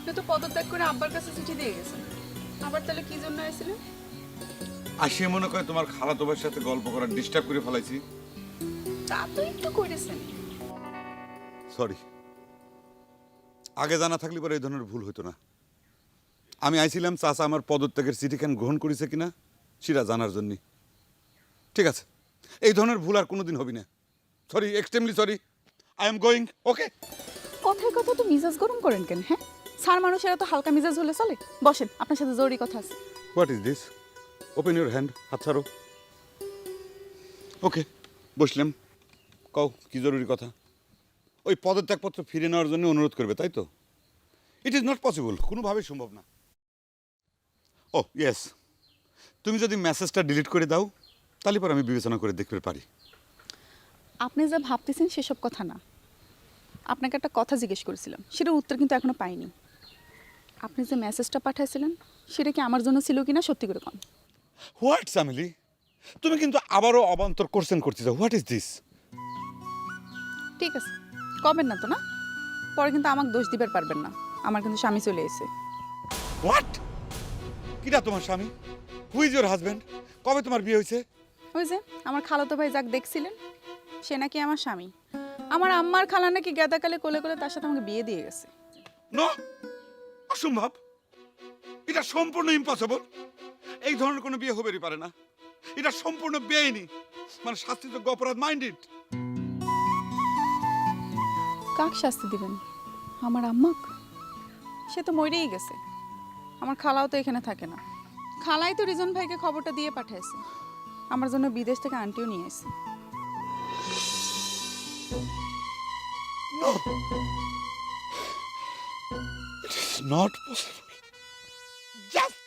আপনি তো পদত্যাগ করে আব্বার কাছে চিঠি দিয়ে গেছেন, আবার তাহলে কি জন্য আইছিলেন? আসে মনে করে তোমার খালাতো ভাইয়ের সাথে গল্প করার ডিস্টার্ব করে ফেলাইছি। তা তো একটু করেছেন। সরি, আগে জানা থাকলে পরে এই ধরনের ভুল হতো না। আমি আইছিলাম চাচা আমার পদত্যাগের চিঠিখান গ্রহণ করেছে কিনা সেটা জানার জন্য। ঠিক আছে, এই ধরনের ভুল আর কোনোদিন হবি না। Sorry, extremely sorry. I am going. Okay. কথায় কথা তো মিজাজ গরম করেন কেন? হ্যাঁ, সার মানুষেরা তো হালকা মিজাজ হলে চলে। বসেন, আপনার সাথে জরুরি কথা আছে। What is this? Open your hand. হাত ছাড়ো। ওকে, বসলাম। কও কি জরুরি কথা? ওই পদত্যাগপত্র ফিরে নেওয়ার জন্য অনুরোধ করবে, তাই তো? ইট ইজ নট পসিবল, কোনোভাবেই সম্ভব না। ও ইয়েস, তুমি যদি মেসেজটা ডিলিট করে দাও তাহলে পর আমি বিবেচনা করে দেখতে পারি। আপনি যা ভাবতেছেন সেসব কথা না। আপনাকে একটা কথা জিজ্ঞেস করেছিলাম, সেটার উত্তর কিন্তু এখনো পাইনি। আপনি যে মেসেজটা পাঠাইছিলেন সেটা কি আমার জন্য ছিল কিনা সত্যি করে কন। হোয়াট সামিলি, তুমি কিন্তু আবারও অবান্তর কোশ্চেন করতে চাও। What is this? ঠিক আছে, কবেন না তো না, পরে কিন্তু আমাকে দোষ দিবার পারবেন না। আমার কিন্তু স্বামী চলে এসে। হোয়াট? কিটা তোমার স্বামী? Who is your husband? কবে তোমার বিয়ে হয়েছে? ওই যে আমার খালাতো ভাই যাক দেখছিলেন, সে নাকি আমার স্বামী। আমার আম্মার খালা নাকি গেদাকালে কোলে কোলে তার সাথে আমাকে বিয়ে দিয়ে গেছে। নো, অসম্ভব। এটা সম্পূর্ণ ইম্পসিবল। এই ধরনের কোনো বিয়ে হবেই পারে না। এটা সম্পূর্ণ বেআইনি, মানে শাস্তিযোগ্য অপরাধ। Mind it. কাক শাস্তি দিবেন? আমার আম্মাক? সে তো মরেই গেছে। আমার খালাও তো এখানে থাকে না। খালাই তো রিজন ভাইকে খবরটা দিয়ে পাঠাইছে। আমার জন্য বিদেশ থেকে আন্টিও নিয়ে এসেছে। No, it is not possible. Just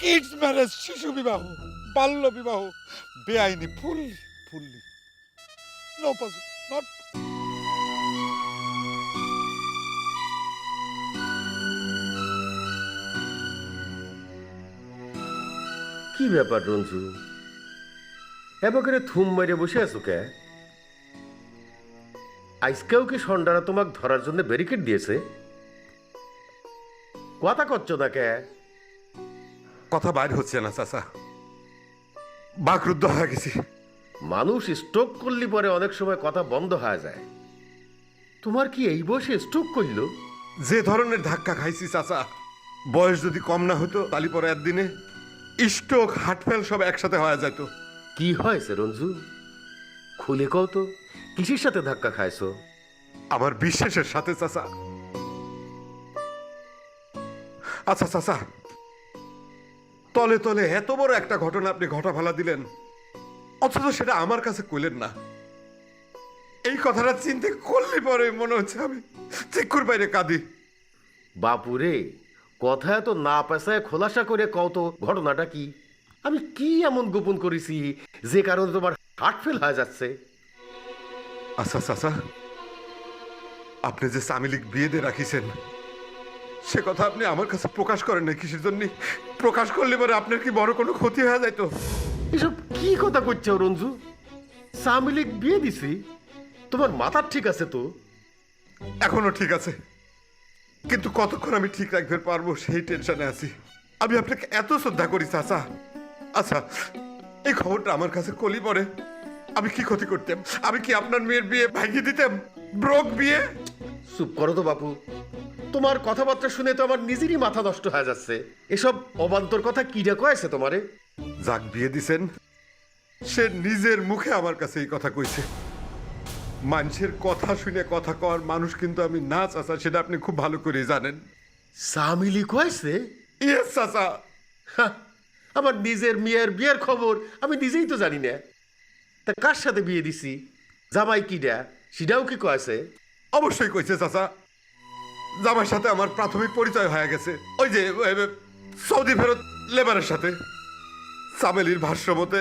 kids marriage, শিশু বিবাহ, বাল্য বিবাহ, বেআইনি, ফুললি। No possible, not. কি ব্যাপার রঞ্জু, এবারে থুম মারে বসে আছো কে? আজকেও কি সন্ডারা তোমাকে ধরার জন্য ব্যারিকেড দিয়েছে? কথা করছো না কে? কথা বাইর হচ্ছে না চাচা, বাকরুদ্ধ হয়ে গেছি। মানুষ স্ট্রোক করলে পরে অনেক সময় কথা বন্ধ হয়ে যায়। তোমার কি এই বয়সে স্ট্রোক করলো? যে ধরনের ধাক্কা খাইছি চাচা, বয়স যদি কম না হতো তাহলে পরে একদিনে স্ট্রোক, হার্টফেল সব একসাথে হয়ে যেত। কি হয়েছে রঞ্জু, খুলে কও তো, কিসের সাথে ধাক্কা খাইছো? আমার বিশ্বাসের সাথে চাচা। আচ্ছা চাচা, তলে তলে এত বড় একটা ঘটনা আপনি ঘটা ফেলা দিলেন, অথচ সেটা আমার কাছে কইলেন না। এই কথাটা চিন্তা করলে পরে মনে হচ্ছে আমি চিকুর বাইরে কাঁদি। বাপুরে, কথা এত না পেশায় খোলাসা করে কও তো ঘটনাটা কি? আমি কি এমন গোপন করেছি যে কারণে তোমার হার্ট ফেল হয়ে যাচ্ছে? আচ্ছা চাচা, আপনি যে সামিলিক বিয়ে দিয়ে রাখিছেন সে কথা আপনি আমার কাছে প্রকাশ করেন না কিসের জন্য? প্রকাশ করলে পরে আপনার কি বড় কোনো ক্ষতি হয়ে যাইতো? এসব কি কথা করছো রঞ্জু? সামিলিক বিয়ে দিছি? তোমার মাথা ঠিক আছে তো? এখনো ঠিক আছে, কিন্তু কতক্ষণ আমি ঠিক রাখতে পারবো সেই টেনশনে আছি। আমি আপনাকে এত শ্রদ্ধা করি চাচা। আচ্ছা, এই খবরটা আমার কাছে কলি পরে আমি কি ক্ষতি করতাম? আমি কি আপনার মেয়ের বিয়ে ভাঙিয়ে দিতাম? ব্রোক বিয়ে? চুপ করো তো বাপু, তোমার কথাবার্তা শুনে তো আমার নিজেরই মাথা নষ্ট হয়ে যাচ্ছে। এসব অবান্তর কথা কি কয়েছে তোমারে? যাক বিয়ে দিছেন সে নিজের মুখে আমার কাছে এই কথা কইছে। মানুষের কথা শুনে কথা কর মানুষ কিন্তু আমি না চাচা, সেটা আপনি খুব ভালো করে জানেন। সামিলি কয়েছে? ইয়েস চাচা। হা, আমার নিজের মেয়ের বিয়ের খবর আমি নিজেই তো জানি না। তা কার সাথে বিয়ে দিছি, জামাই কিডা, সেটাও কি কয়েছে? অবশ্যই কইছে চাচা। জামাইয়ের সাথে আমার প্রাথমিক পরিচয় হয়ে গেছে, ওই যে সৌদি ফেরত লেবারের সাথে। সামেলির ভাষ্য মতে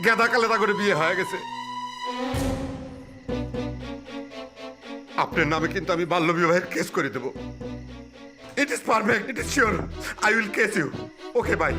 গেদা কালেদা করে বিয়ে হয়ে গেছে। আপনার নামে কিন্তু আমি বাল্য বিবাহের কেস করে দেব। It is perfect, it is sure, I will case you. Okay by.